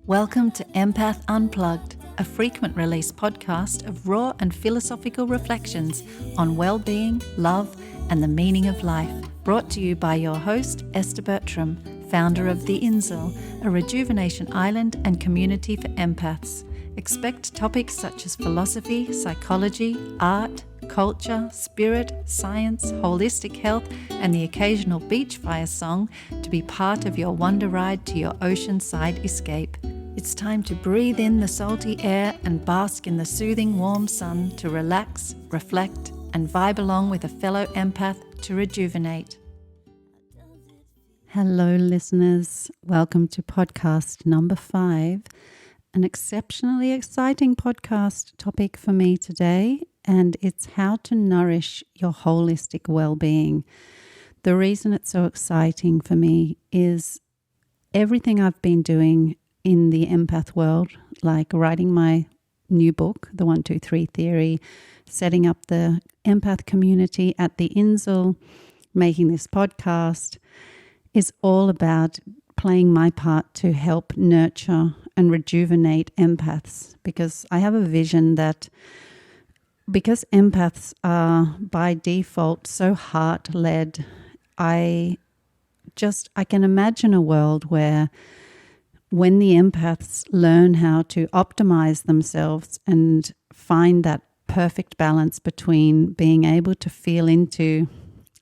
Welcome to Empath Unplugged, a frequent release podcast of raw and philosophical reflections on well-being, love, and the meaning of life. Brought to you by your host, Esther Bertram, founder of The Insel, a rejuvenation island and community for empaths. Expect topics such as philosophy, psychology, art, culture, spirit, science, holistic health, and the occasional beach fire song to be part of your wonder ride to your oceanside escape. It's time to breathe in the salty air and bask in the soothing warm sun to relax, reflect, and vibe along with a fellow empath to rejuvenate. Hello listeners, welcome to podcast number 5, an exceptionally exciting podcast topic for me today, and it's how to nourish your holistic well-being. The reason it's so exciting for me is everything I've been doing in the empath world, like writing my new book, The 1, 2, 3 Theory, setting up the empath community at the Insel, making this podcast, is all about playing my part to help nurture and rejuvenate empaths, because I have a vision that because empaths are by default so heart-led, I can imagine a world where when the empaths learn how to optimize themselves and find that perfect balance between being able to feel into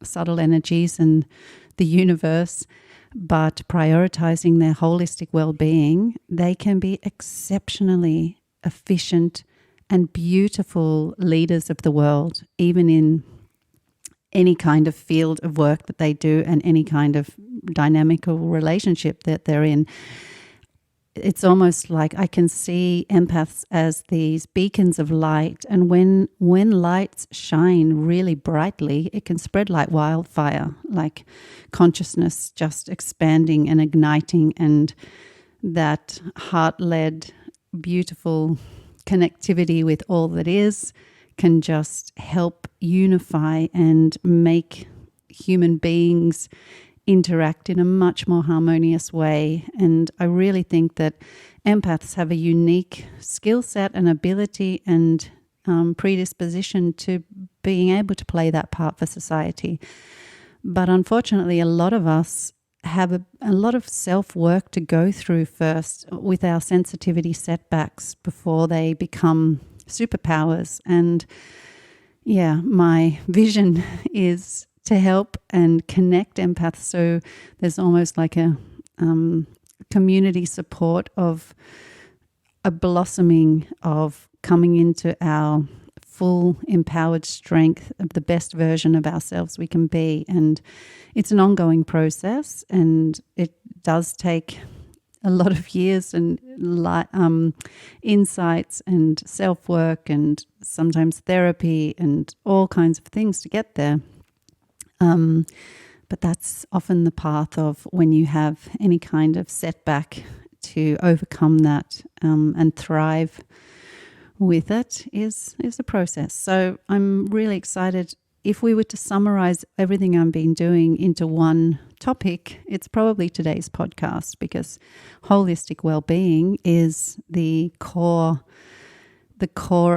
subtle energies and the universe, but prioritizing their holistic well-being, they can be exceptionally efficient and beautiful leaders of the world, even in any kind of field of work that they do and any kind of dynamical relationship that they're in. It's almost like I can see empaths as these beacons of light, and when lights shine really brightly, it can spread like wildfire, like consciousness just expanding and igniting, and that heart-led, beautiful connectivity with all that is can just help unify and make human beings interact in a much more harmonious way. And I really think that empaths have a unique skill set and ability and predisposition to being able to play that part for society. But unfortunately, a lot of us have a lot of self-work to go through first with our sensitivity setbacks before they become superpowers. And yeah, my vision is to help and connect empaths, so there's almost like a community support of a blossoming of coming into our full empowered strength of the best version of ourselves we can be. And it's an ongoing process, and it does take a lot of years and insights and self-work and sometimes therapy and all kinds of things to get there. But that's often the path of when you have any kind of setback, to overcome that and thrive with it is a process. So I'm really excited. If we were to summarize everything I've been doing into one topic, it's probably today's podcast, because holistic well-being is the core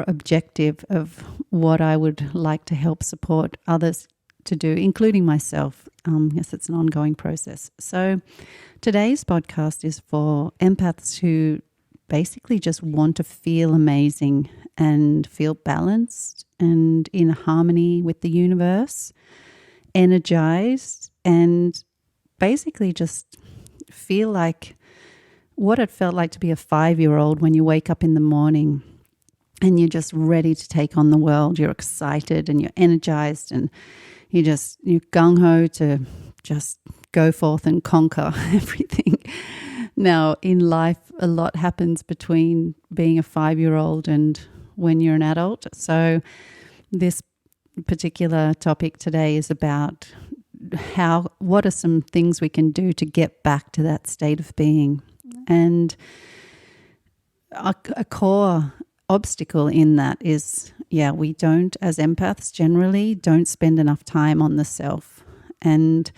objective of what I would like to help support others to do, including myself. Yes, it's an ongoing process. So today's podcast is for empaths who basically just want to feel amazing and feel balanced and in harmony with the universe, energized, and basically just feel like what it felt like to be a 5-year-old when you wake up in the morning and you're just ready to take on the world. You're excited and you're energized, and you're gung-ho to just go forth and conquer everything. Now, in life, a lot happens between being a 5-year-old and when you're an adult. So this particular topic today is about what are some things we can do to get back to that state of being. And a core obstacle in that is, we don't, as empaths generally, don't spend enough time on the self. And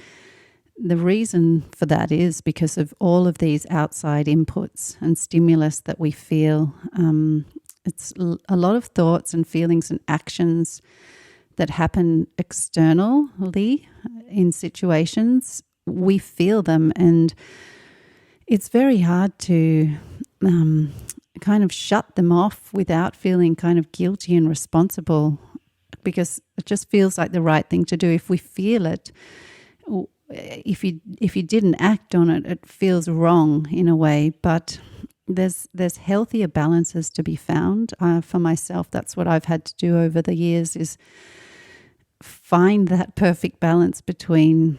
the reason for that is because of all of these outside inputs and stimulus that we feel. It's a lot of thoughts and feelings and actions that happen externally in situations. We feel them, and it's very hard to kind of shut them off without feeling kind of guilty and responsible, because it just feels like the right thing to do. If we feel it, if you didn't act on it, it feels wrong in a way. But there's healthier balances to be found. For myself, that's what I've had to do over the years, is find that perfect balance between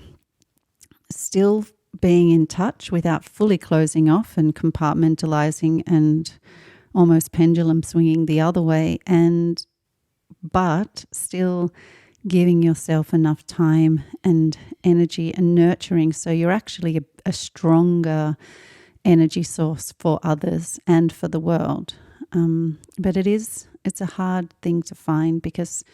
still being in touch without fully closing off and compartmentalizing and almost pendulum swinging the other way, but still giving yourself enough time and energy and nurturing so you're actually a stronger energy source for others and for the world. But it's a hard thing to find, because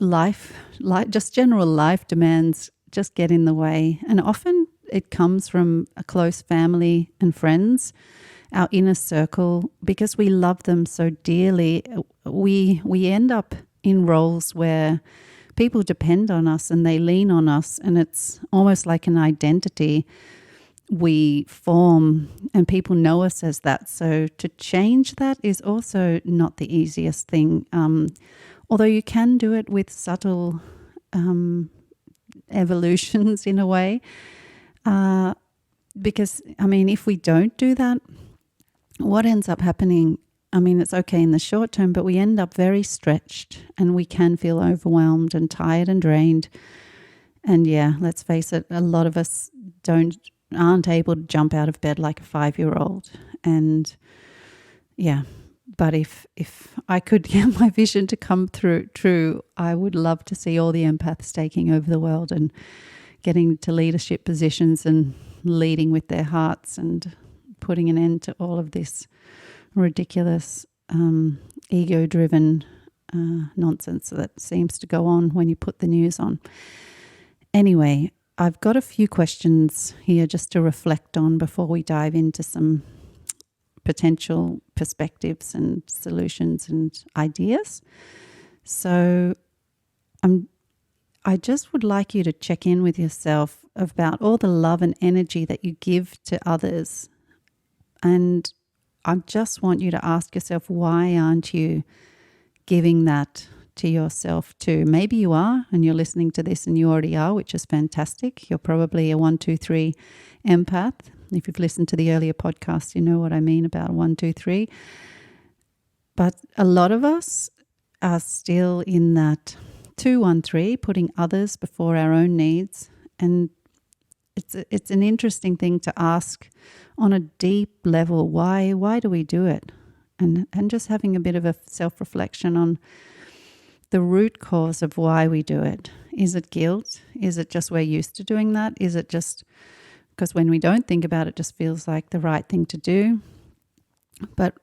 just general life demands just get in the way. And often it comes from a close family and friends, our inner circle, because we love them so dearly. We end up in roles where people depend on us and they lean on us, and it's almost like an identity we form, and people know us as that. So to change that is also not the easiest thing, although you can do it with subtle evolutions in a way, because if we don't do that, what ends up happening, it's okay in the short term, but we end up very stretched and we can feel overwhelmed and tired and drained. And yeah, let's face it, a lot of us aren't able to jump out of bed like a 5-year-old. And yeah, but if I could get my vision to come true, I would love to see all the empaths taking over the world and getting to leadership positions and leading with their hearts and putting an end to all of this ridiculous ego-driven nonsense that seems to go on when you put the news on. Anyway, I've got a few questions here just to reflect on before we dive into some potential perspectives and solutions and ideas. So I just would like you to check in with yourself about all the love and energy that you give to others. And I just want you to ask yourself, why aren't you giving that to yourself too? Maybe you are, and you're listening to this and you already are, which is fantastic. You're probably a 1, 2, 3 empath. If you've listened to the earlier podcast, you know what I mean about 1, 2, 3. But a lot of us are still in that 2, 1, 3, putting others before our own needs. And it's an interesting thing to ask on a deep level. Why do we do it? And just having a bit of a self-reflection on the root cause of why we do it. Is it guilt? Is it just we're used to doing that? Is it just because when we don't think about it, it just feels like the right thing to do? But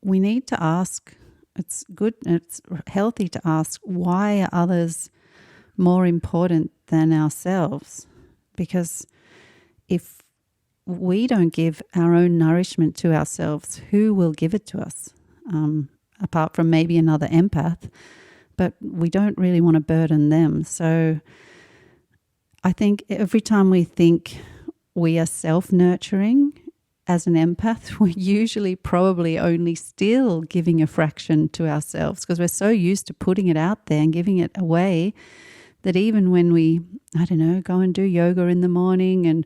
we need to ask, it's good, it's healthy to ask, why are others more important than ourselves? Because if we don't give our own nourishment to ourselves, who will give it to us? Apart from maybe another empath, but we don't really want to burden them. So I think every time we think we are self-nurturing as an empath, we're usually probably only still giving a fraction to ourselves, because we're so used to putting it out there and giving it away that even when we, go and do yoga in the morning and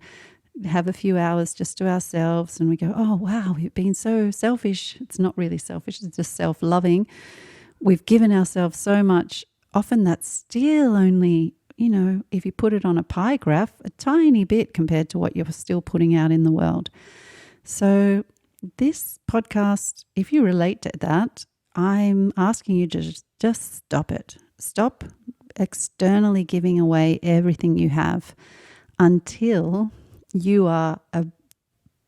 have a few hours just to ourselves and we go, oh, wow, we've been so selfish. It's not really selfish. It's just self-loving. We've given ourselves so much. Often that's still only, if you put it on a pie graph, a tiny bit compared to what you're still putting out in the world. So this podcast, if you relate to that, I'm asking you to just stop it. Stop externally giving away everything you have until you are a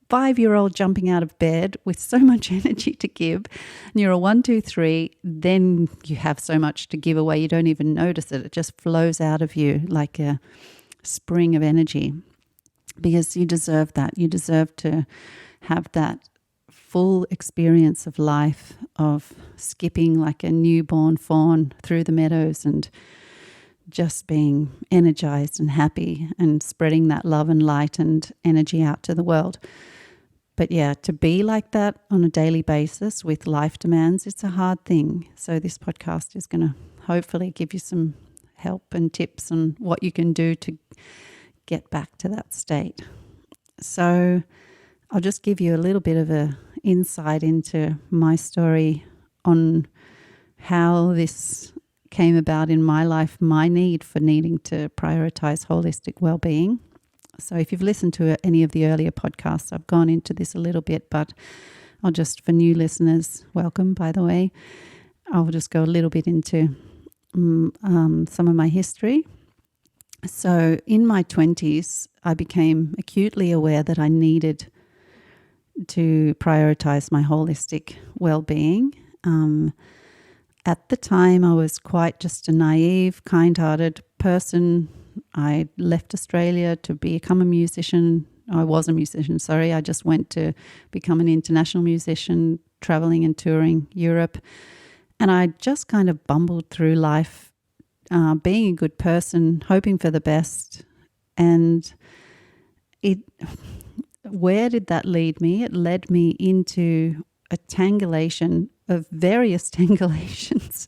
5-year-old jumping out of bed with so much energy to give, and you're a 1, 2, 3, then you have so much to give away you don't even notice it. It just flows out of you like a spring of energy, because you deserve that. You deserve to have that full experience of life, of skipping like a newborn fawn through the meadows and just being energized and happy and spreading that love and light and energy out to the world. But yeah, to be like that on a daily basis with life demands, it's a hard thing. So this podcast is going to hopefully give you some help and tips on what you can do to get back to that state. So I'll just give you a little bit of a insight into my story on how this came about in my life, my need for needing to prioritize holistic well-being. So if you've listened to any of the earlier podcasts, I've gone into this a little bit, but I'll just, for new listeners, welcome, by the way, I'll just go a little bit into some of my history. So in my 20s, I became acutely aware that I needed to prioritize my holistic well-being. At the time, I was quite just a naive, kind-hearted person. I left Australia to become a musician. I was a musician, sorry. I just went to become an international musician, traveling and touring Europe. And I just kind of bumbled through life, being a good person, hoping for the best. And where did that lead me? It led me into a tangulation of various tangulations,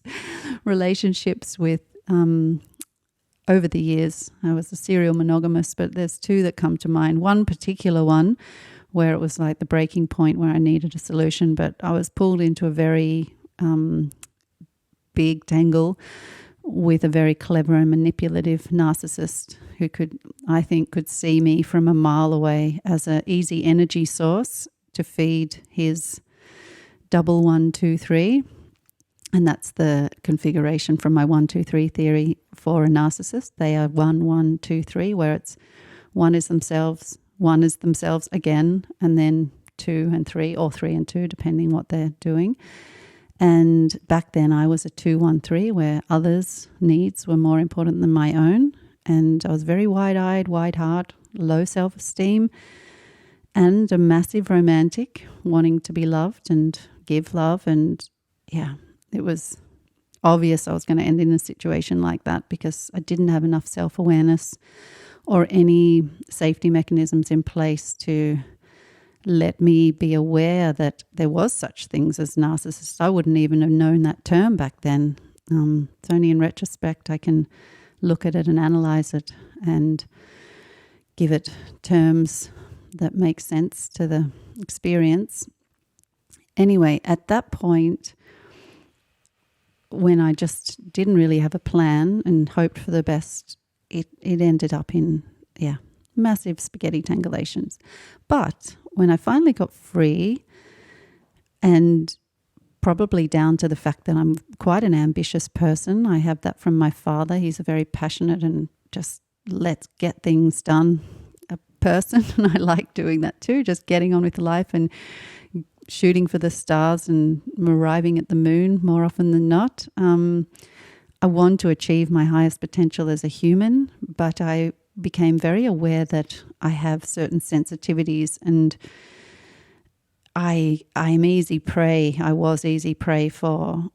relationships with over the years. I was a serial monogamous, but there's two that come to mind. One particular one where it was like the breaking point where I needed a solution, but I was pulled into a very big tangle with a very clever and manipulative narcissist who I think could see me from a mile away as an easy energy source to feed his 1, 2, 3. And that's the configuration from my 1, 2, 3 theory for a narcissist. They are 1, 1, 2, 3, where it's 1 is themselves again, and then 2 and 3, or 3 and 2, depending what they're doing. And back then I was a 2, 1, 3, where others' needs were more important than my own. And I was very wide-eyed, wide heart, low self-esteem, and a massive romantic, wanting to be loved and give love. And yeah, it was obvious I was going to end in a situation like that because I didn't have enough self-awareness or any safety mechanisms in place to let me be aware that there was such things as narcissists. I wouldn't even have known that term back then. It's only in retrospect I can look at it and analyze it and give it terms that make sense to the experience. Anyway, at that point, when I just didn't really have a plan and hoped for the best, it ended up in, massive spaghetti tangulations. But when I finally got free, and probably down to the fact that I'm quite an ambitious person, I have that from my father. He's a very passionate and just let's get things done person, and I like doing that too, just getting on with life and shooting for the stars and arriving at the moon more often than not. I want to achieve my highest potential as a human, but I became very aware that I have certain sensitivities, and I'm easy prey. I was easy prey for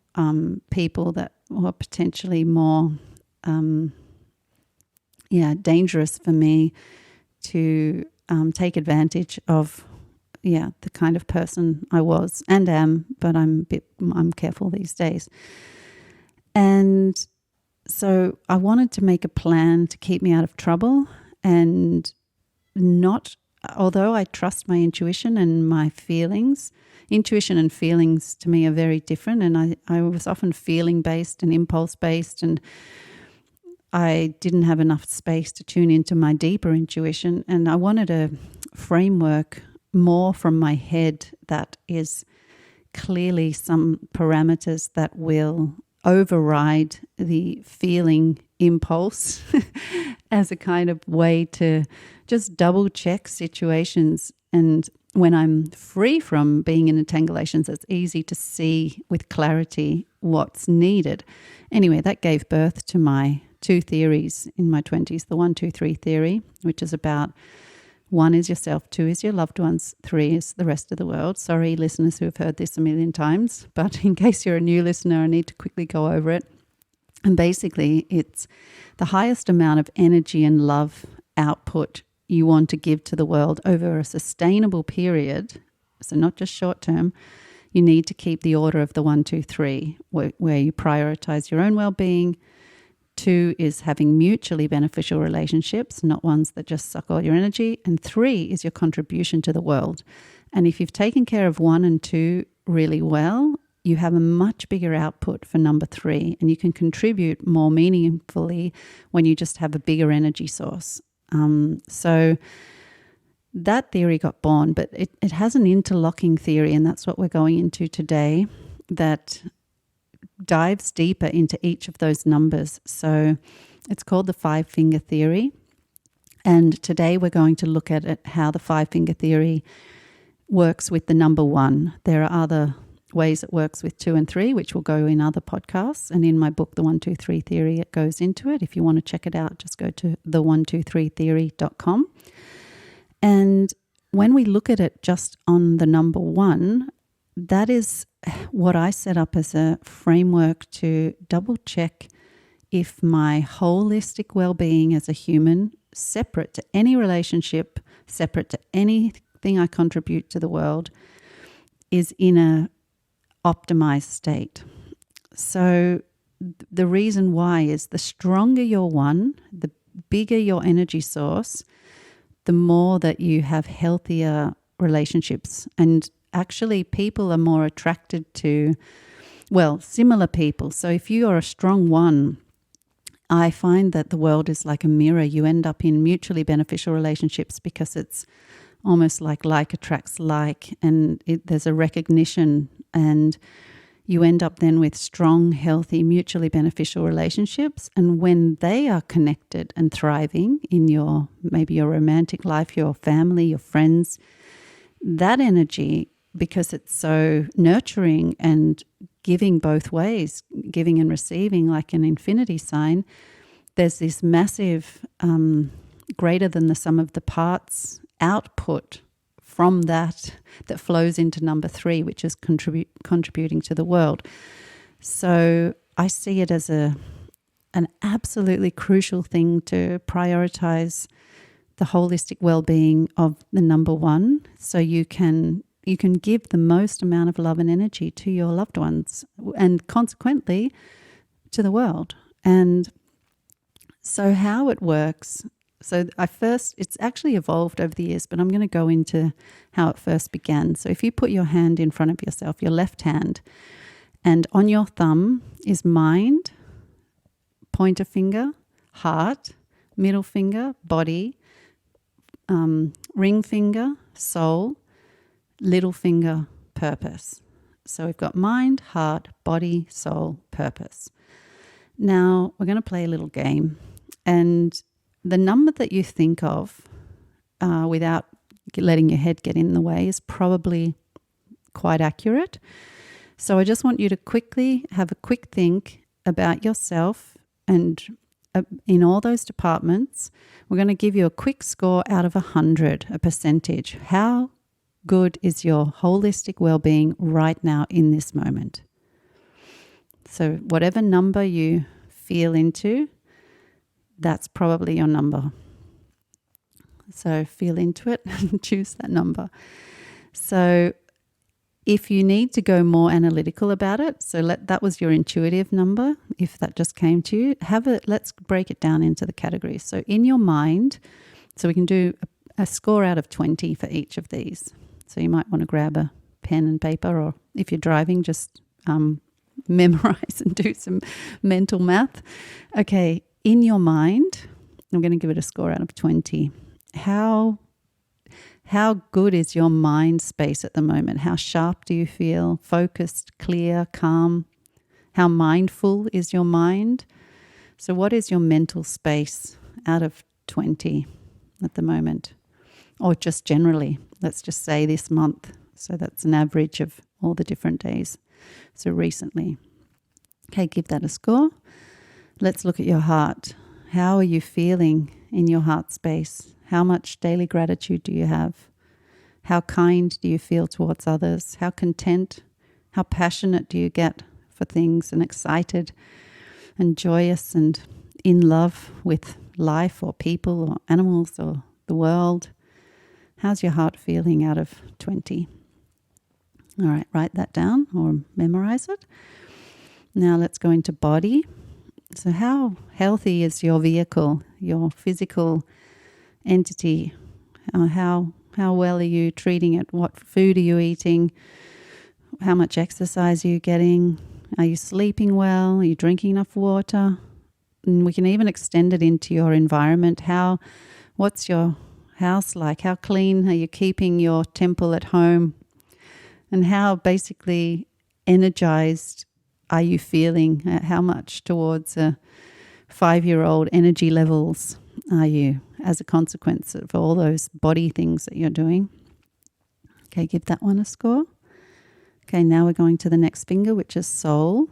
people that were potentially more dangerous for me to take advantage of the kind of person I was and am, but I'm careful these days. And so I wanted to make a plan to keep me out of trouble, and although I trust my intuition and my feelings, intuition and feelings to me are very different, and I was often feeling based and impulse based, and I didn't have enough space to tune into my deeper intuition, and I wanted a framework more from my head that is clearly some parameters that will override the feeling impulse as a kind of way to just double check situations. And when I'm free from being in entangulations, it's easy to see with clarity what's needed. Anyway, that gave birth to my two theories in my 20s, the 1, 2, 3 theory, which is about 1 is yourself, 2 is your loved ones, 3 is the rest of the world. Sorry, listeners who have heard this a million times, but in case you're a new listener, I need to quickly go over it. And basically, it's the highest amount of energy and love output you want to give to the world over a sustainable period, so not just short term. You need to keep the order of the 1, 2, 3, where you prioritize your own well-being. 2 is having mutually beneficial relationships, not ones that just suck all your energy. And 3 is your contribution to the world. And if you've taken care of 1 and 2 really well, you have a much bigger output for number 3, and you can contribute more meaningfully when you just have a bigger energy source. So that theory got born, but it has an interlocking theory, and that's what we're going into today, that dives deeper into each of those numbers. So it's called the 5-finger theory. And today we're going to look at how the 5-finger theory works with the number 1. There are other ways it works with 2 and 3, which will go in other podcasts. And in my book, The 1, 2, 3 Theory, it goes into it. If you want to check it out, just go to the123theory.com. And when we look at it just on the number 1, that is what I set up as a framework to double check if my holistic well-being as a human, separate to any relationship, separate to anything I contribute to the world, is in a optimized state. So the reason why is the stronger your 1, the bigger your energy source, the more that you have healthier relationships. And actually, people are more attracted to, similar people. So if you are a strong 1, I find that the world is like a mirror. You end up in mutually beneficial relationships because it's almost like attracts like, and there's a recognition, and you end up then with strong, healthy, mutually beneficial relationships. And when they are connected and thriving in maybe your romantic life, your family, your friends, that energy, because it's so nurturing and giving both ways, giving and receiving like an infinity sign, there's this massive greater than the sum of the parts output from that flows into number 3, which is contributing to the world. So I see it as an absolutely crucial thing to prioritize the holistic well-being of the number 1, so you can give the most amount of love and energy to your loved ones, and consequently to the world. And so how it works, so it's actually evolved over the years, but I'm going to go into how it first began. So if you put your hand in front of yourself, your left hand, and on your thumb is mind, pointer finger, heart, middle finger, body, ring finger, soul, little finger, purpose. So we've got mind, heart, body, soul, purpose. Now we're going to play a little game, and the number that you think of without letting your head get in the way is probably quite accurate. So I just want you to quickly have a quick think about yourself, and in all those departments, we're going to give you a quick score out of 100, a percentage. How good is your holistic well-being right now in this moment? So whatever number you feel into, that's probably your number. So feel into it and choose that number. So if you need to go more analytical about it, so that was your intuitive number, if that just came to you, let's break it down into the categories. So in your mind, so we can do a score out of 20 for each of these. So you might want to grab a pen and paper, or if you're driving, just memorize and do some mental math. Okay, in your mind, I'm going to give it a score out of 20. How good is your mind space at the moment? How sharp do you feel? Focused, clear, calm? How mindful is your mind? So what is your mental space out of 20 at the moment? Or just generally, let's just say this month. So that's an average of all the different days. So recently. Okay, give that a score. Let's look at your heart. How are you feeling in your heart space? How much daily gratitude do you have? How kind do you feel towards others? How content? How passionate do you get for things and excited and joyous and in love with life or people or animals or the world? How's your heart feeling out of 20? All right, write that down or memorize it. Now let's go into body. So how healthy is your vehicle, your physical entity? How well are you treating it? What food are you eating? How much exercise are you getting? Are you sleeping well? Are you drinking enough water? And we can even extend it into your environment. What's your house like? How clean are you keeping your temple at home? And how basically energized are you feeling? How much towards a 5-year-old energy levels are you as a consequence of all those body things that you're doing? Okay, give that one a score. Okay, now we're going to the next finger, which is soul.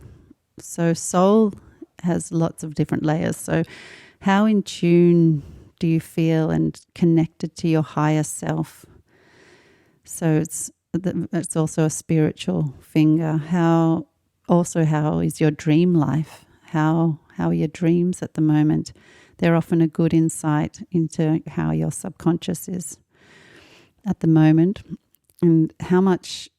So soul has lots of different layers. So how in tune do you feel and connected to your higher self? So it's also a spiritual finger. How is your dream life? How are your dreams at the moment? They're often a good insight into how your subconscious is at the moment. And how much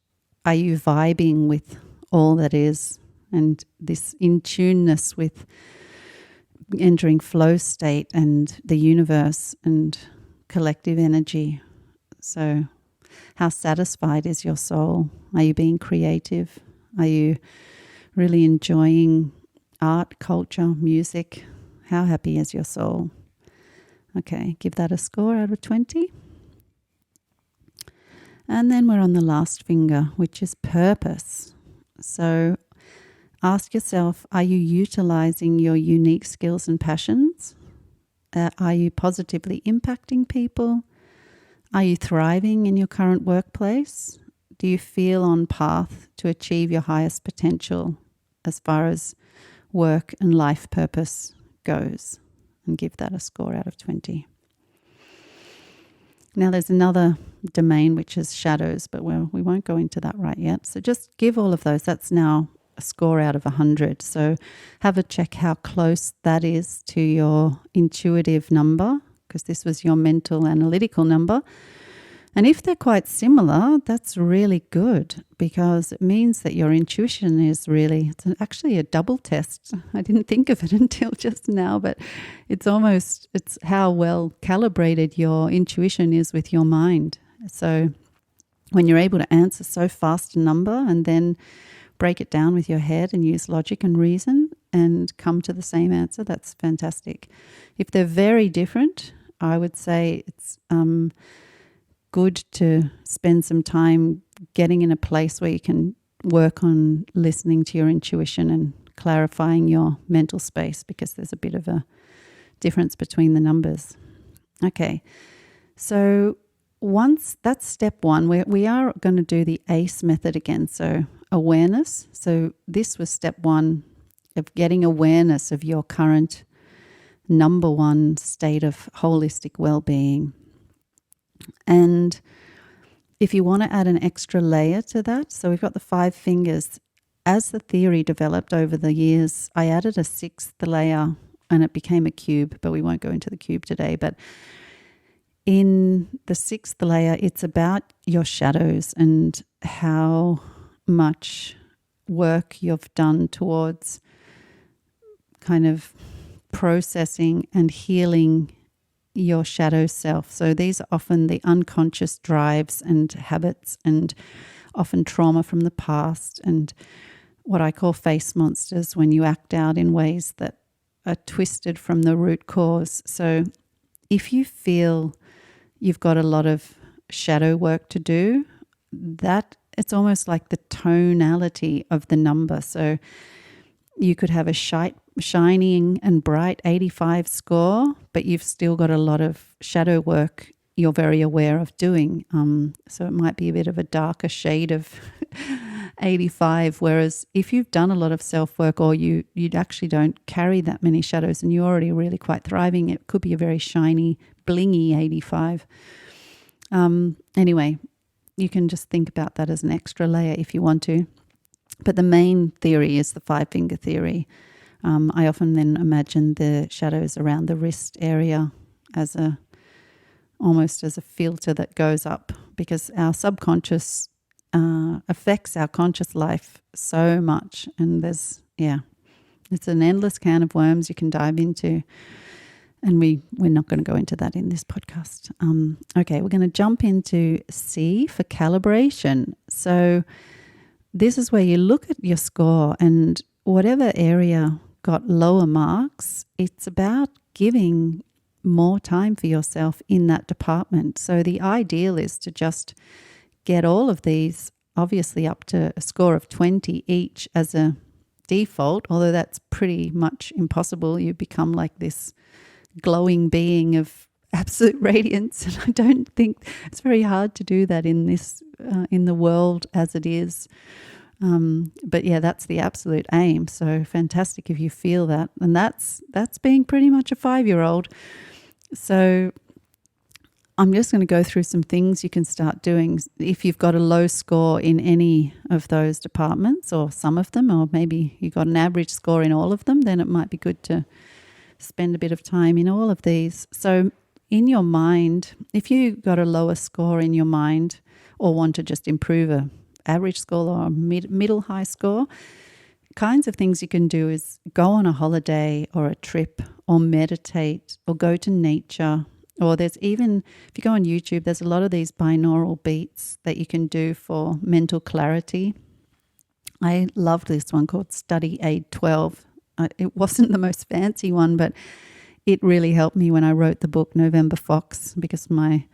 are you vibing with all that is? And this in-tuneness with entering flow state and the universe and collective energy. So how satisfied is your soul? Are you being creative? Are you really enjoying art, culture, music? How happy is your soul? Okay, give that a score out of 20. And then we're on the last finger, which is purpose. So ask yourself, are you utilizing your unique skills and passions? Are you positively impacting people? Are you thriving in your current workplace? Do you feel on path to achieve your highest potential as far as work and life purpose goes? And give that a score out of 20. Now there's another domain which is shadows, but we won't go into that right yet. So just give all of those. That's now a score out of 100. So have a check how close that is to your intuitive number, because this was your mental analytical number. And if they're quite similar, that's really good, because it means that your intuition is it's actually a double test. I didn't think of it until just now, but it's how well calibrated your intuition is with your mind. So when you're able to answer so fast a number and then break it down with your head and use logic and reason and come to the same answer, that's fantastic. If they're very different, I would say it's good to spend some time getting in a place where you can work on listening to your intuition and clarifying your mental space, because there's a bit of a difference between the numbers. Okay, so once that's step one, we are going to do the ACE method again. So awareness. So this was step one of getting awareness of your current number one state of holistic well-being. And if you want to add an extra layer to that, so we've got the 5 fingers. As the theory developed over the years, I added a 6th layer and it became a cube, but we won't go into the cube today. But in the 6th layer, it's about your shadows and how much work you've done towards kind of processing and healing your shadow self. So these are often the unconscious drives and habits, and often trauma from the past, and what I call face monsters, when you act out in ways that are twisted from the root cause. So if you feel you've got a lot of shadow work to do, that it's almost like the tonality of the number. So you could have a shining and bright 85 score, but you've still got a lot of shadow work you're very aware of doing. So it might be a bit of a darker shade of 85. Whereas if you've done a lot of self-work, or you actually don't carry that many shadows and you're already really quite thriving, it could be a very shiny, blingy 85. Anyway, you can just think about that as an extra layer if you want to. But the main theory is the 5-finger theory. I often then imagine the shadows around the wrist area as almost as a filter that goes up, because our subconscious affects our conscious life so much. And it's an endless can of worms you can dive into. And we're not going to go into that in this podcast. Okay, we're going to jump into C for calibration. So this is where you look at your score, and whatever area got lower marks, it's about giving more time for yourself in that department. So the ideal is to just get all of these obviously up to a score of 20 each as a default, although that's pretty much impossible. You become like this glowing being of absolute radiance, and I don't think it's very hard to do that in this in the world as it is. But yeah, that's the absolute aim. So fantastic if you feel that. And that's being pretty much a 5-year-old. So I'm just going to go through some things you can start doing if you've got a low score in any of those departments, or some of them, or maybe you've got an average score in all of them. Then it might be good to spend a bit of time in all of these. So in your mind, if you got a lower score in your mind, or want to just improve a average score or a middle high score, kinds of things you can do is go on a holiday or a trip, or meditate, or go to nature. Or there's even, if you go on YouTube, there's a lot of these binaural beats that you can do for mental clarity. I loved this one called Study Aid 12. It wasn't the most fancy one, but it really helped me when I wrote the book November Fox, because my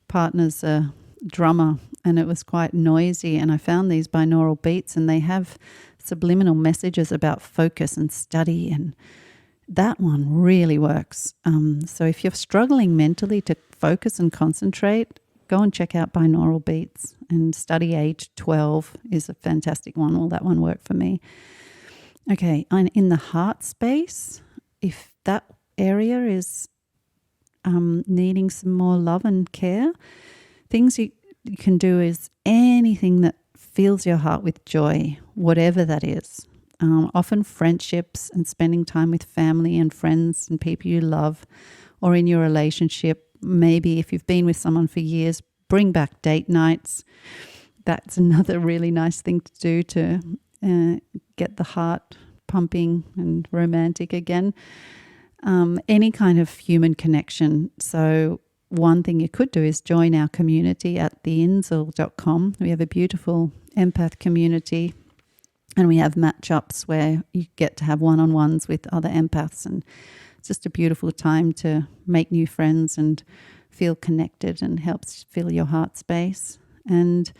partner's a drummer and it was quite noisy, and I found these binaural beats, and they have subliminal messages about focus and study, and that one really works. So if you're struggling mentally to focus and concentrate, go and check out binaural beats, and Study Aid 12 is a fantastic one. Well, that one worked for me. Okay, and in the heart space, if that area is needing some more love and care, things you can do is anything that fills your heart with joy, whatever that is. Often friendships and spending time with family and friends and people you love, or in your relationship. Maybe if you've been with someone for years, bring back date nights. That's another really nice thing to do to get the heart pumping and romantic again. Any kind of human connection. So one thing you could do is join our community at theinzel.com. We have a beautiful empath community, and we have match-ups where you get to have one-on-ones with other empaths, and it's just a beautiful time to make new friends and feel connected, and helps fill your heart space. And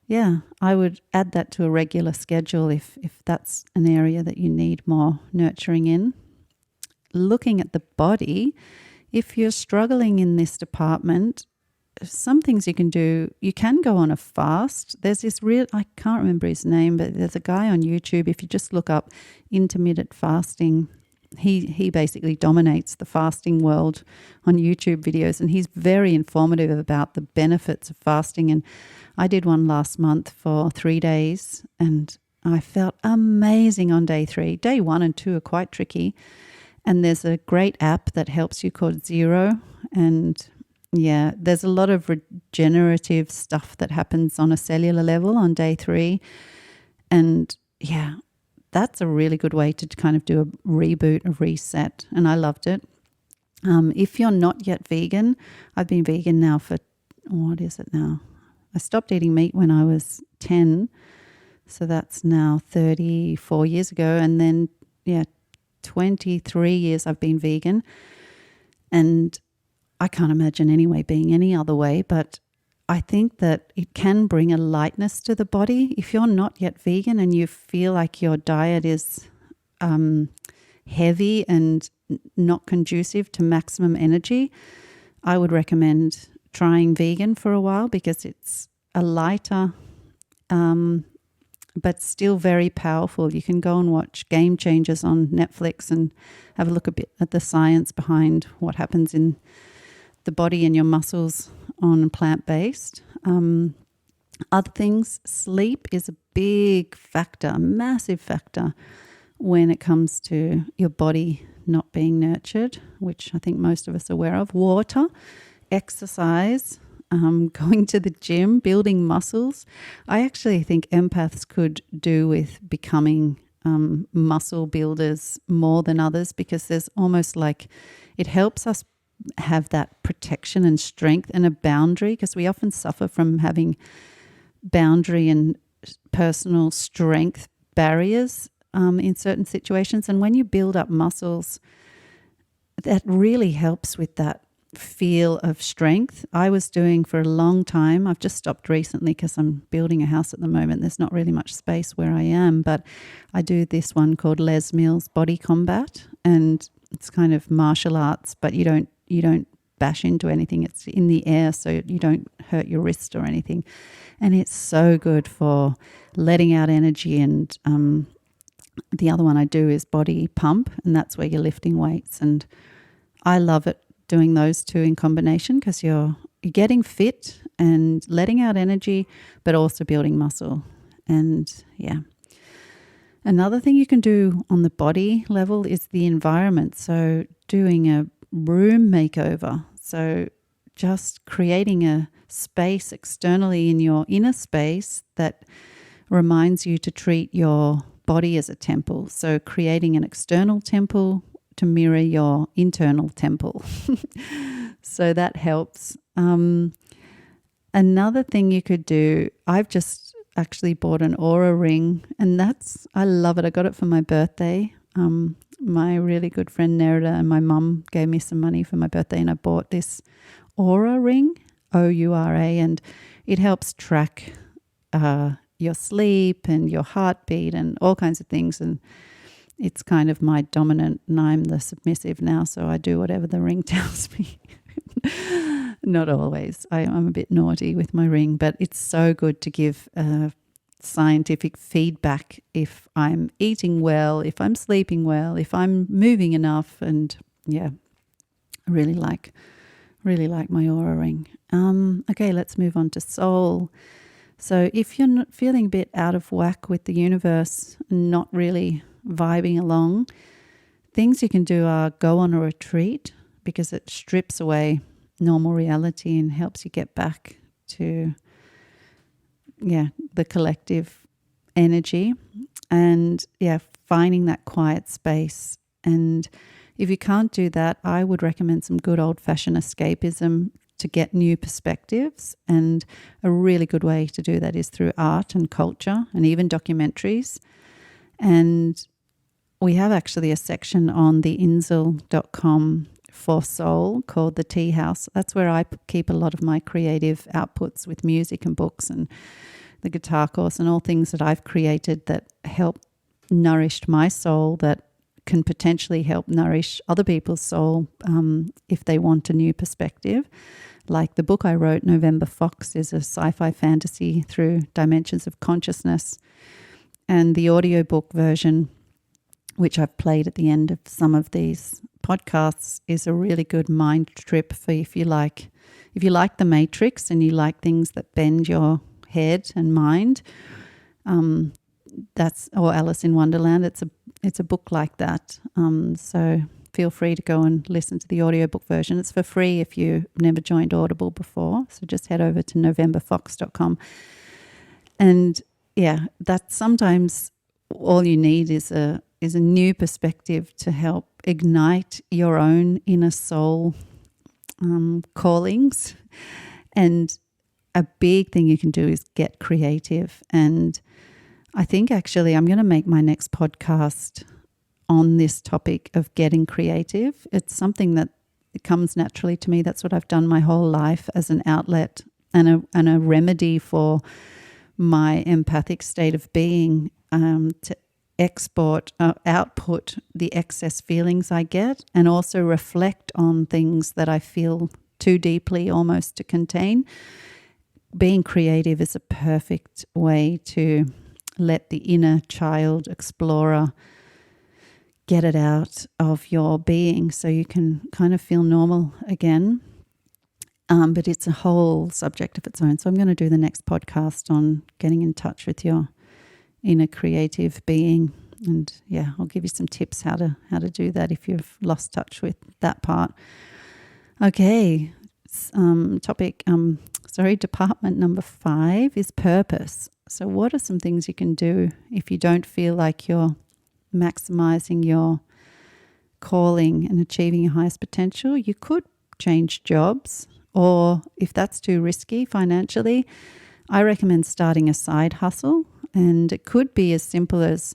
yeah, I would add that to a regular schedule if that's an area that you need more nurturing in. Looking at the body, if you're struggling in this department, some things you can do, you can go on a fast. There's this I can't remember his name, but there's a guy on YouTube. If you just look up intermittent fasting, he basically dominates the fasting world on YouTube videos, and he's very informative about the benefits of fasting. And I did one last month for 3 days, and I felt amazing on day 3. Day 1 and 2 are quite tricky, and there's a great app that helps you called Zero, and yeah, there's a lot of regenerative stuff that happens on a cellular level on day 3. And yeah, that's a really good way to kind of do a reboot, a reset. And I loved it. If you're not yet vegan, I've been vegan now for, what is it now? I stopped eating meat when I was 10. So that's now 34 years ago. And then, 23 years I've been vegan. And I can't imagine anyway being any other way, but I think that it can bring a lightness to the body. If you're not yet vegan and you feel like your diet is heavy and not conducive to maximum energy, I would recommend trying vegan for a while, because it's a lighter but still very powerful. You can go and watch Game Changers on Netflix and have a look a bit at the science behind what happens in the body and your muscles on plant-based. Other things, sleep is a big factor, a massive factor when it comes to your body not being nurtured, which I think most of us are aware of. Water, exercise, going to the gym, building muscles. I actually think empaths could do with becoming muscle builders more than others, because there's almost like it helps us have that protection and strength and a boundary, because we often suffer from having boundary and personal strength barriers in certain situations. And when you build up muscles, that really helps with that feel of strength. I was doing for a long time. I've just stopped recently because I'm building a house at the moment. There's not really much space where I am, but I do this one called Les Mills Body Combat, and it's kind of martial arts, but you don't bash into anything. It's in the air, so you don't hurt your wrist or anything. And it's so good for letting out energy. And the other one I do is body pump, and that's where you're lifting weights. And I love it doing those two in combination, because you're getting fit and letting out energy, but also building muscle. And yeah. Another thing you can do on the body level is the environment. So doing a room makeover. So just creating a space externally in your inner space that reminds you to treat your body as a temple. So creating an external temple to mirror your internal temple. So that helps. Another thing you could do, I've just actually bought an aura ring, and I love it. I got it for my birthday. My really good friend Nerida and my mum gave me some money for my birthday, and I bought this aura ring, Oura, and it helps track your sleep and your heartbeat and all kinds of things. And it's kind of my dominant, and I'm the submissive now, so I do whatever the ring tells me. Not always. I'm a bit naughty with my ring, but it's so good to give scientific feedback if I'm eating well, if I'm sleeping well, if I'm moving enough. And yeah, I really like my aura ring. Okay, let's move on to soul. So if you're not feeling a bit out of whack with the universe and not really vibing along, things you can do are go on a retreat, because it strips away normal reality and helps you get back to the collective energy, and finding that quiet space. And if you can't do that, I would recommend some good old-fashioned escapism to get new perspectives. And a really good way to do that is through art and culture and even documentaries. And we have actually a section on theinzel.com for soul called the Tea House. That's where I keep a lot of my creative outputs with music and books and the guitar course and all things that I've created that help nourished my soul, that can potentially help nourish other people's soul if they want a new perspective. Like the book I wrote, November Fox, is a sci-fi fantasy through dimensions of consciousness. And the audiobook version, which I've played at the end of some of these podcasts, is a really good mind trip for if you like The Matrix and you like things that bend your head and mind. Or Alice in Wonderland. It's a book like that. So feel free to go and listen to the audiobook version. It's for free if you've never joined Audible before. So just head over to novemberfox.com. And that's sometimes all you need is a new perspective to help ignite your own inner soul callings. And a big thing you can do is get creative. And I think actually I'm going to make my next podcast on this topic of getting creative. It's something that comes naturally to me. That's what I've done my whole life as an outlet and a remedy for my empathic state of being, to output the excess feelings I get, and also reflect on things that I feel too deeply almost to contain. Being creative is a perfect way to let the inner child explorer get it out of your being so you can kind of feel normal again. But it's a whole subject of its own. So I'm going to do the next podcast on getting in touch with your inner creative being. And yeah, I'll give you some tips how to do that if you've lost touch with that part. Okay, department number 5 is purpose. So what are some things you can do if you don't feel like you're maximizing your calling and achieving your highest potential? You could change jobs, or if that's too risky financially, I recommend starting a side hustle. And it could be as simple as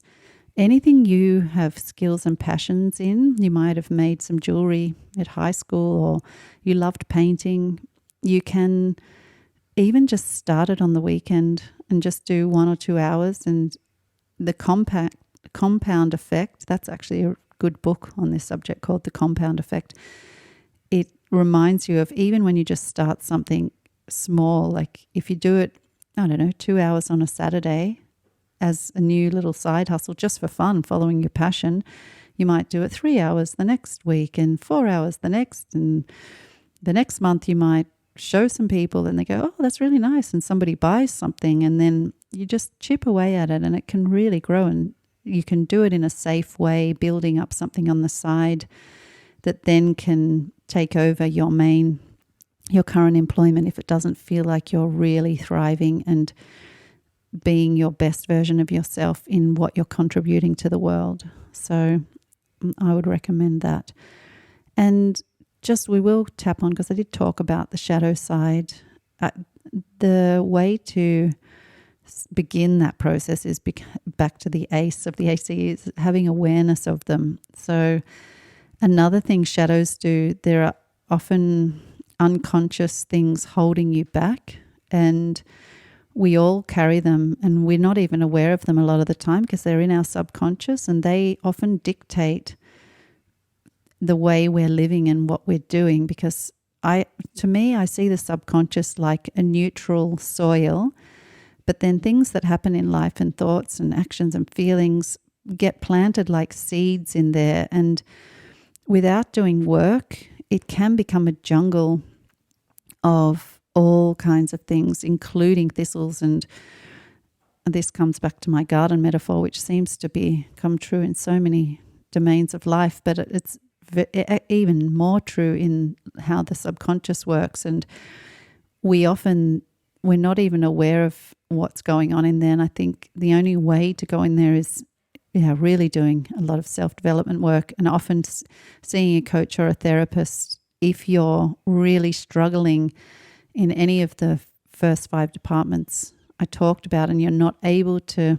anything you have skills and passions in. You might have made some jewelry at high school, or you loved painting. You can even just start it on the weekend and just do 1 or 2 hours. And the compound effect, that's actually a good book on this subject called The Compound Effect. It reminds you of even when you just start something small, like if you do it, 2 hours on a Saturday as a new little side hustle just for fun, following your passion, you might do it 3 hours the next week and 4 hours the next. And the next month you might show some people and they go, oh, that's really nice. And somebody buys something, and then you just chip away at it and it can really grow. And you can do it in a safe way, building up something on the side that then can take over your current employment if it doesn't feel like you're really thriving and being your best version of yourself in what you're contributing to the world. So I would recommend that. And just we will tap on, because I did talk about the shadow side. The way to begin that process is back to the ACE of the AC, is having awareness of them. So another thing shadows do, there are often unconscious things holding you back, and we all carry them and we're not even aware of them a lot of the time because they're in our subconscious, and they often dictate the way we're living and what we're doing. Because I see the subconscious like a neutral soil, but then things that happen in life and thoughts and actions and feelings get planted like seeds in there, and without doing work, it can become a jungle of all kinds of things, including thistles. And this comes back to my garden metaphor, which seems to come true in so many domains of life, but it's even more true in how the subconscious works. And we're not even aware of what's going on in there. And I think the only way to go in there is really doing a lot of self-development work, and often seeing a coach or a therapist if you're really struggling in any of the first 5 departments I talked about and you're not able to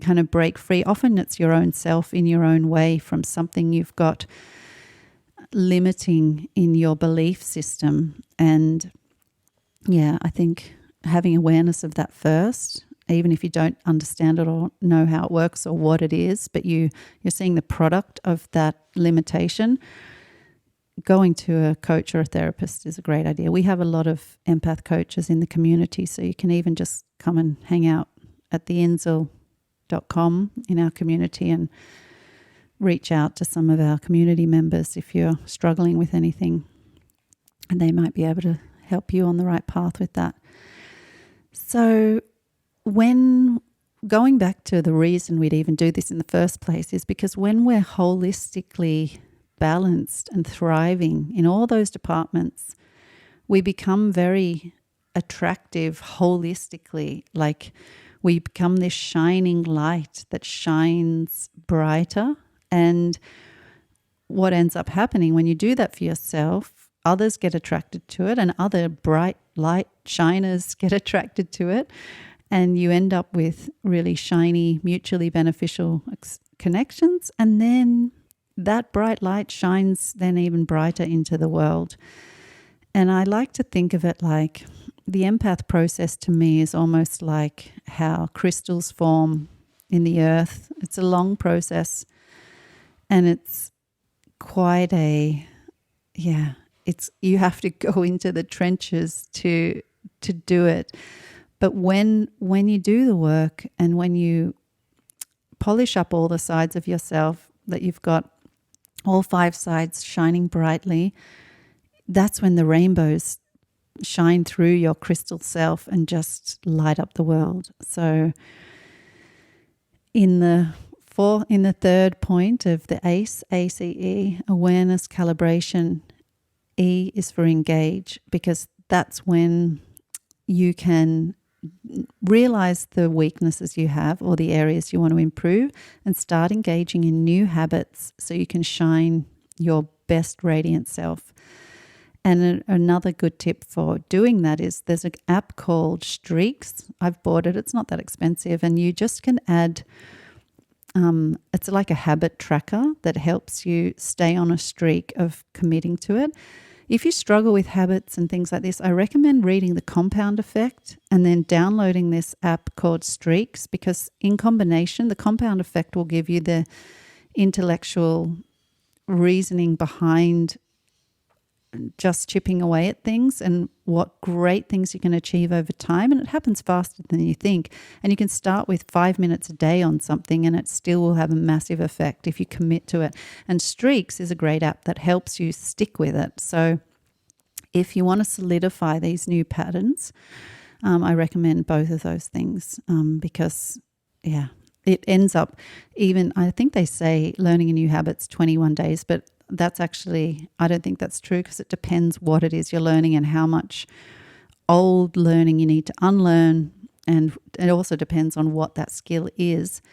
kind of break free. Often it's your own self in your own way from something you've got limiting in your belief system. And I think having awareness of that first, even if you don't understand it or know how it works or what it is, but you're seeing the product of that limitation, going to a coach or a therapist is a great idea. We have a lot of empath coaches in the community, so you can even just come and hang out at theinzel.com in our community and reach out to some of our community members if you're struggling with anything, and they might be able to help you on the right path with that. So when going back to the reason we'd even do this in the first place is because when we're holistically balanced and thriving in all those departments, we become very attractive holistically. Like we become this shining light that shines brighter. And what ends up happening when you do that for yourself, others get attracted to it, and other bright light shiners get attracted to it. And you end up with really shiny, mutually beneficial connections. And then that bright light shines then even brighter into the world. And I like to think of it like the empath process to me is almost like how crystals form in the earth. It's a long process, and it's quite you have to go into the trenches to do it. But when you do the work and when you polish up all the sides of yourself, that you've got all 5 sides shining brightly, that's when the rainbows shine through your crystal self and just light up the world. So in the third point of the ACE, ACE, awareness, calibration, E is for engage, because that's when you can realize the weaknesses you have or the areas you want to improve and start engaging in new habits so you can shine your best radiant self. And another good tip for doing that is there's an app called Streaks. I've bought it. It's not that expensive. And you just can add, it's like a habit tracker that helps you stay on a streak of committing to it. If you struggle with habits and things like this, I recommend reading The Compound Effect and then downloading this app called Streaks, because in combination, the compound effect will give you the intellectual reasoning behind just chipping away at things and what great things you can achieve over time. And it happens faster than you think. And you can start with 5 minutes a day on something and it still will have a massive effect if you commit to it. And Streaks is a great app that helps you stick with it. So if you want to solidify these new patterns, I recommend both of those things because, it ends up even, I think they say learning a new habit's 21 days, but that's actually, I don't think that's true, because it depends what it is you're learning and how much old learning you need to unlearn. And it also depends on what that skill is.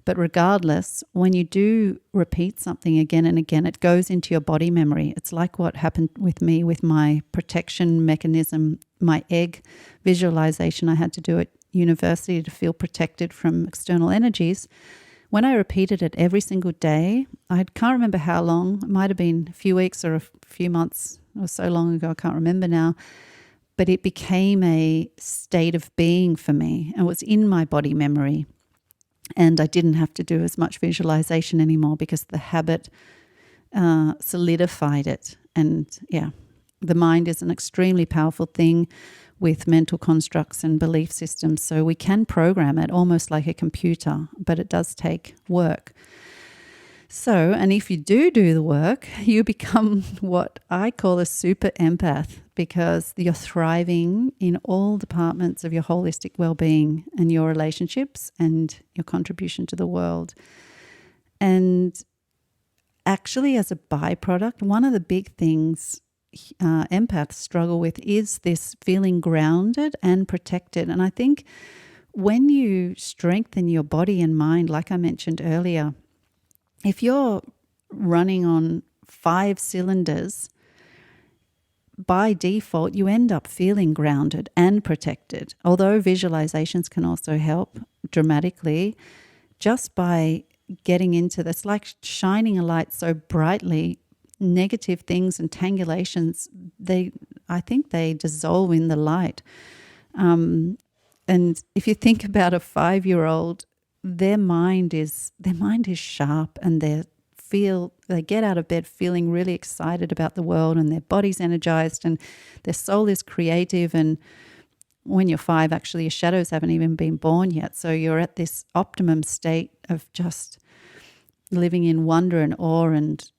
But regardless, when you do repeat something again and again, it goes into your body memory. It's like what happened with me with my protection mechanism, my egg visualization I had to do at university to feel protected from external energies. When I repeated it every single day, I can't remember how long. It might have been a few weeks or a few months or so long ago. I can't remember now. But it became a state of being for me. It was in my body memory. And I didn't have to do as much visualization anymore because the habit solidified it. And the mind is an extremely powerful thing with mental constructs and belief systems. So we can program it almost like a computer, but it does take work. So, and if you do the work, you become what I call a super empath, because you're thriving in all departments of your holistic well-being and your relationships and your contribution to the world. And actually, as a byproduct, one of the big things empaths struggle with is this feeling grounded and protected. And I think when you strengthen your body and mind, like I mentioned earlier, if you're running on 5 cylinders, by default, you end up feeling grounded and protected. Although visualizations can also help dramatically, just by getting into this, like shining a light so brightly, negative things and tangulations, I think they dissolve in the light. And if you think about a 5-year-old, their mind is sharp, and they get out of bed feeling really excited about the world, and their body's energized and their soul is creative. And when you're 5, actually your shadows haven't even been born yet. So you're at this optimum state of just living in wonder and awe and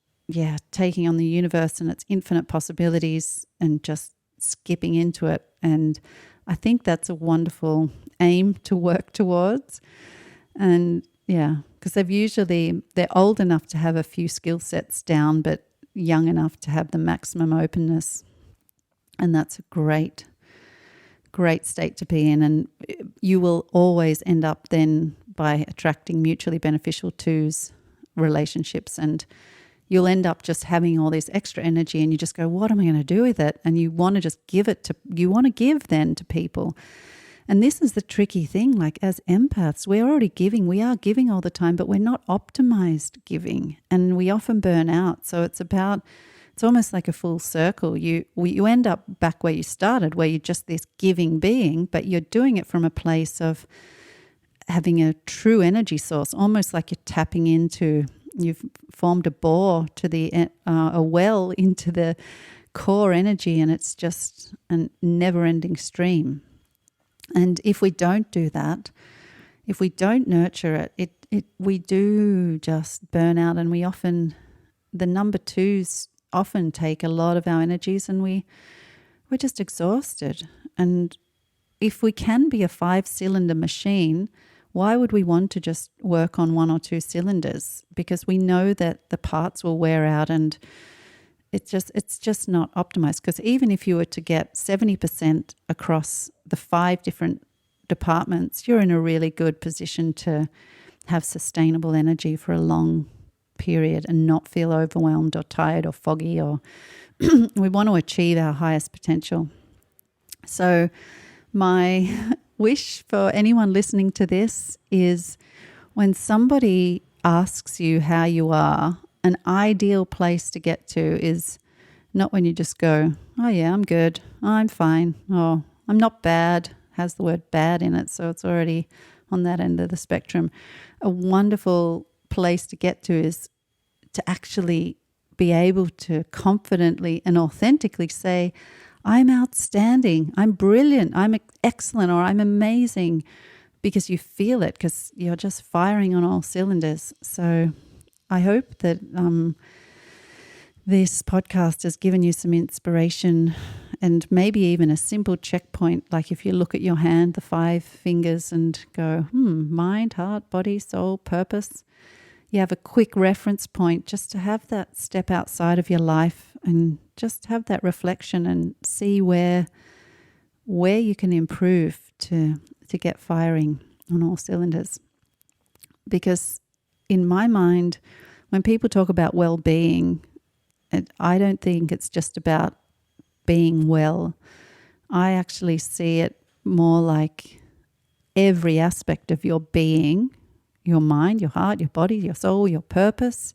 taking on the universe and its infinite possibilities and just skipping into it. And I think that's a wonderful aim to work towards. And because they're old enough to have a few skill sets down, but young enough to have the maximum openness. And that's a great state to be in. And you will always end up then by attracting mutually beneficial twos relationships, and you'll end up just having all this extra energy, and you just go, what am I going to do with it? And you want to just give then to people. And this is the tricky thing, like as empaths, we are giving all the time, but we're not optimized giving, and we often burn out. So it's almost like a full circle. You end up back where you started, where you're just this giving being, but you're doing it from a place of having a true energy source, almost like you're tapping into, you've formed a bore to a well into the core energy, and it's just a never-ending stream. And if we don't do that, if we don't nurture it, we do just burn out, and the number twos often take a lot of our energies, and we're just exhausted. And if we can be a 5-cylinder machine, why would we want to just work on 1 or 2 cylinders? Because we know that the parts will wear out, and it's just not optimized. Because even if you were to get 70% across the 5 different departments, you're in a really good position to have sustainable energy for a long period and not feel overwhelmed or tired or foggy, or we want to achieve our highest potential. So my wish for anyone listening to this is, when somebody asks you how you are, an ideal place to get to is not when you just go, oh yeah, I'm good, I'm fine, oh, I'm not bad, has the word bad in it, so it's already on that end of the spectrum. A wonderful place to get to is to actually be able to confidently and authentically say, I'm outstanding, I'm brilliant, I'm excellent, or I'm amazing, because you feel it, because you're just firing on all cylinders. So I hope that this podcast has given you some inspiration, and maybe even a simple checkpoint, like if you look at your hand, the 5 fingers, and go, mind, heart, body, soul, purpose. You have a quick reference point just to have that step outside of your life and just have that reflection and see where you can improve to get firing on all cylinders. Because in my mind, when people talk about well-being, I don't think it's just about being well. I actually see it more like every aspect of your being, your mind, your heart, your body, your soul, your purpose,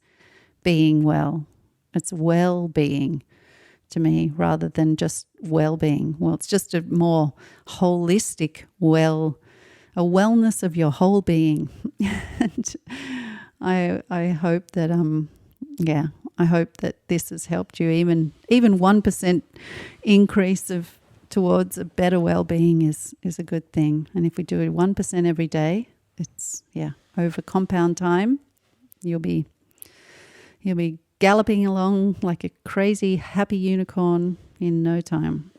being well. It's well-being to me, rather than just well-being. Well, it's just a more holistic a wellness of your whole being. And I hope that I hope that this has helped you. Even 1% increase towards a better well-being is a good thing. And if we do it 1% every day, it's over compound time, you'll be galloping along like a crazy happy unicorn in no time.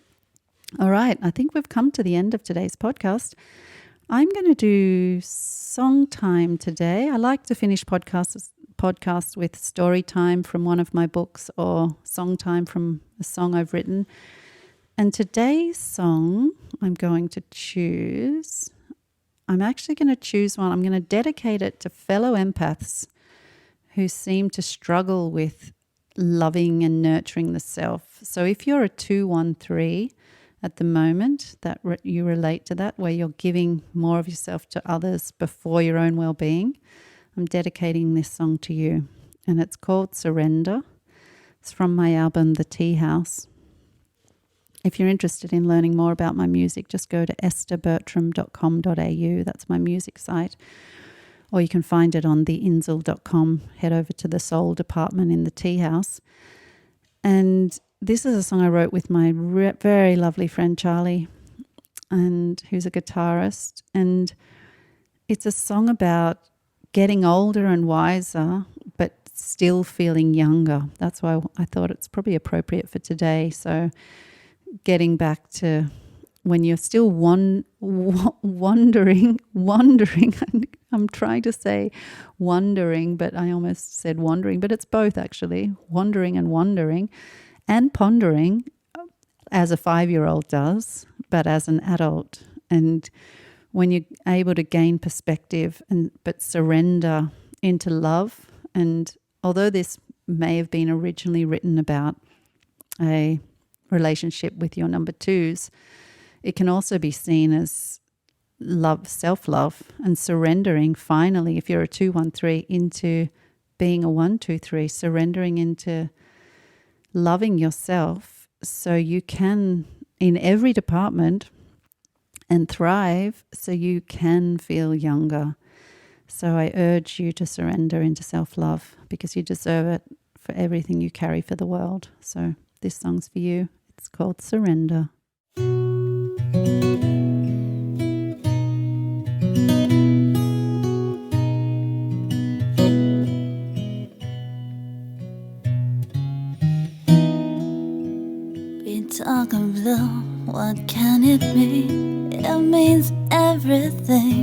All right, I think we've come to the end of today's podcast. I'm going to do song time today. I like to finish podcasts with story time from one of my books, or song time from a song I've written. And today's song I'm actually going to choose one. I'm going to dedicate it to fellow empaths who seem to struggle with loving and nurturing the self. So if you're a 213 at the moment, that you relate to that, where you're giving more of yourself to others before your own well-being, I'm dedicating this song to you. And it's called Surrender. It's from my album, The Tea House. If you're interested in learning more about my music, just go to estherbertram.com.au. That's my music site. Or you can find it on theinsel.com. Head over to the soul department in the Tea House. And this is a song I wrote with my very lovely friend Charlie, and who's a guitarist. And it's a song about getting older and wiser, but still feeling younger. That's why I thought it's probably appropriate for today. So getting back to when you're still wandering. I'm trying to say wondering, but I almost said wandering, but it's both actually, wandering and pondering, as a 5-year-old does, but as an adult. And when you're able to gain perspective but surrender into love, and although this may have been originally written about a relationship with your number twos, it can also be seen as love, self-love, and surrendering finally, if you're a 213, into being a 123, surrendering into loving yourself so you can, in every department, and thrive so you can feel younger. So I urge you to surrender into self-love, because you deserve it for everything you carry for the world. So this song's for you. It's called Surrender.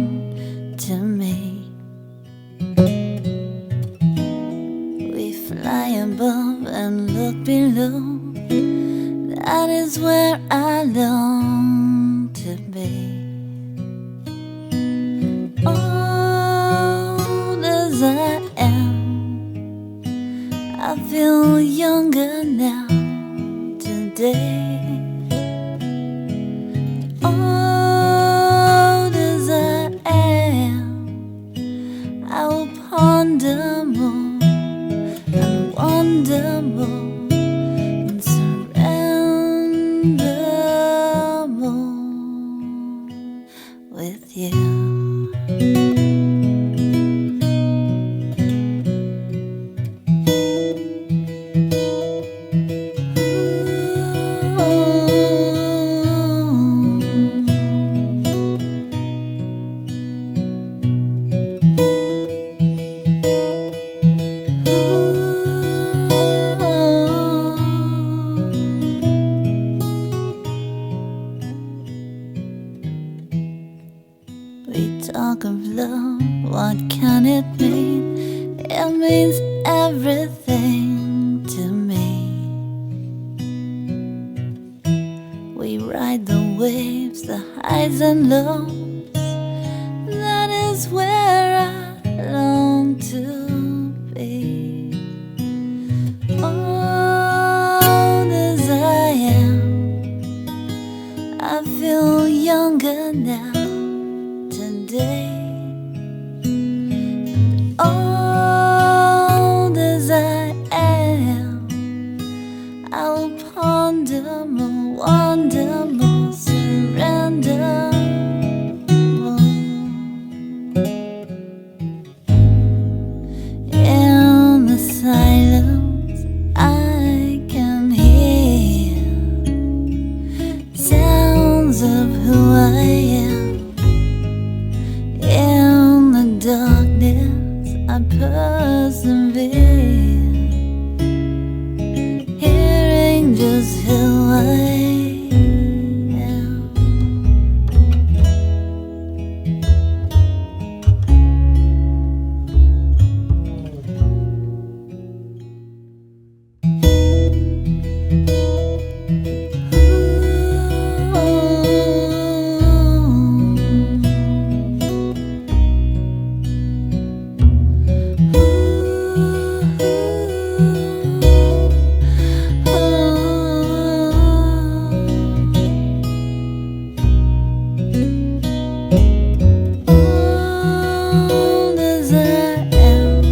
everything to me. We fly above and look below. That is where I long to be. Old as I am, I feel younger now today. Old as I am, I will ponder more and wonder more and surrender more with you. We talk of love, what can it mean? It means everything to me. We ride the waves, the highs and lows. That is where I long to be. Old as I am, I feel younger now today. Old as I am, I will ponder more, wonder more, surrender more. In the silence I can hear sounds of who I am. In the darkness I persevere, hearing just who I am. Old as I am,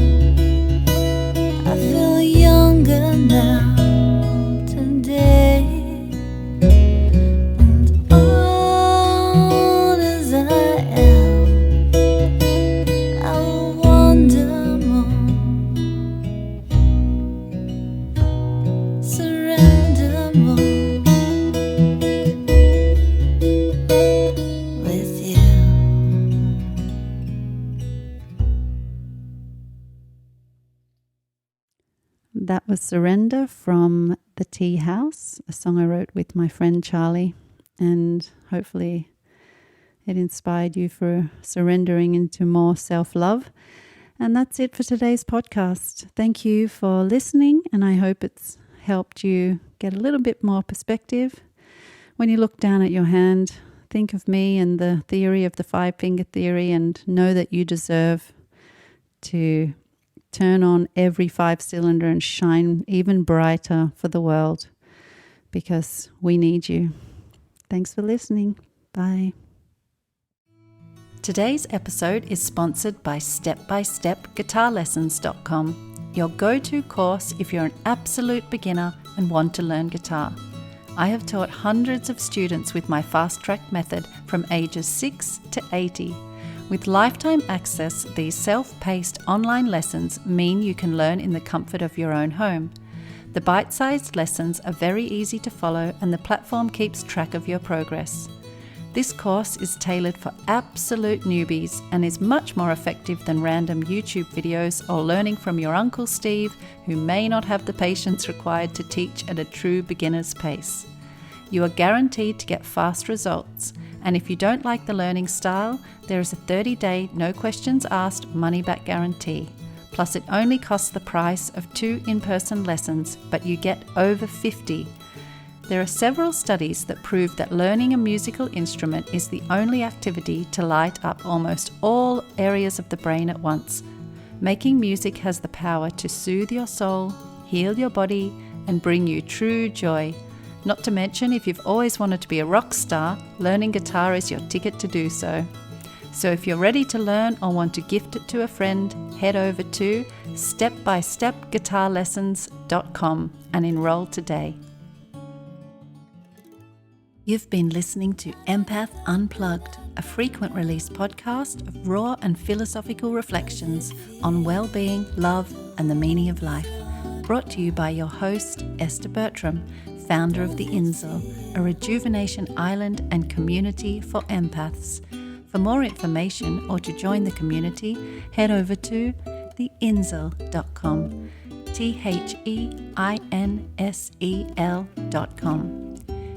I feel younger now today. And old as I am, I will wonder more, surrender more with you. That was Surrender from The Tea House, a song I wrote with my friend Charlie, and hopefully it inspired you for surrendering into more self-love. And that's it for today's podcast. Thank you for listening, and I hope it's helped you get a little bit more perspective. When you look down at your hand, think of me and the theory of the 5-finger theory, and know that you deserve to turn on every 5-cylinder and shine even brighter for the world, because we need you. Thanks for listening. Bye. Today's episode is sponsored by StepByStepGuitarLessons.com, your go-to course if you're an absolute beginner and want to learn guitar. I have taught hundreds of students with my fast track method from ages 6 to 80. With lifetime access, these self-paced online lessons mean you can learn in the comfort of your own home. The bite-sized lessons are very easy to follow, and the platform keeps track of your progress. This course is tailored for absolute newbies and is much more effective than random YouTube videos or learning from your Uncle Steve, who may not have the patience required to teach at a true beginner's pace. You are guaranteed to get fast results. And if you don't like the learning style, there is a 30-day no questions asked money-back guarantee. Plus, it only costs the price of 2 in-person lessons, but you get over 50. There are several studies that prove that learning a musical instrument is the only activity to light up almost all areas of the brain at once. Making music has the power to soothe your soul, heal your body, and bring you true joy. Not to mention, if you've always wanted to be a rock star, learning guitar is your ticket to do so. So if you're ready to learn or want to gift it to a friend, head over to stepbystepguitarlessons.com and enroll today. You've been listening to Empath Unplugged, a frequent release podcast of raw and philosophical reflections on well-being, love, and the meaning of life. Brought to you by your host, Esther Bertram, founder of The Insel, a rejuvenation island and community for empaths. For more information or to join the community, head over to theinsel.com, theinsel.com.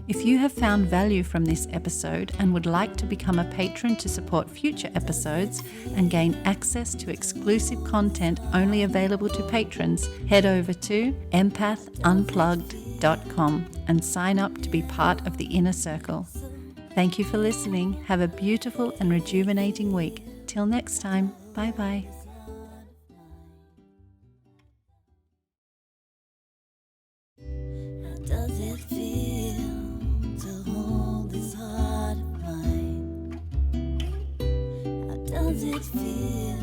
If you have found value from this episode and would like to become a patron to support future episodes and gain access to exclusive content only available to patrons, head over to empathunplugged.com and sign up to be part of the inner circle. Thank you for listening. Have a beautiful and rejuvenating week. Till next time, bye-bye. How does it feel to hold this heart of mine? How does it feel?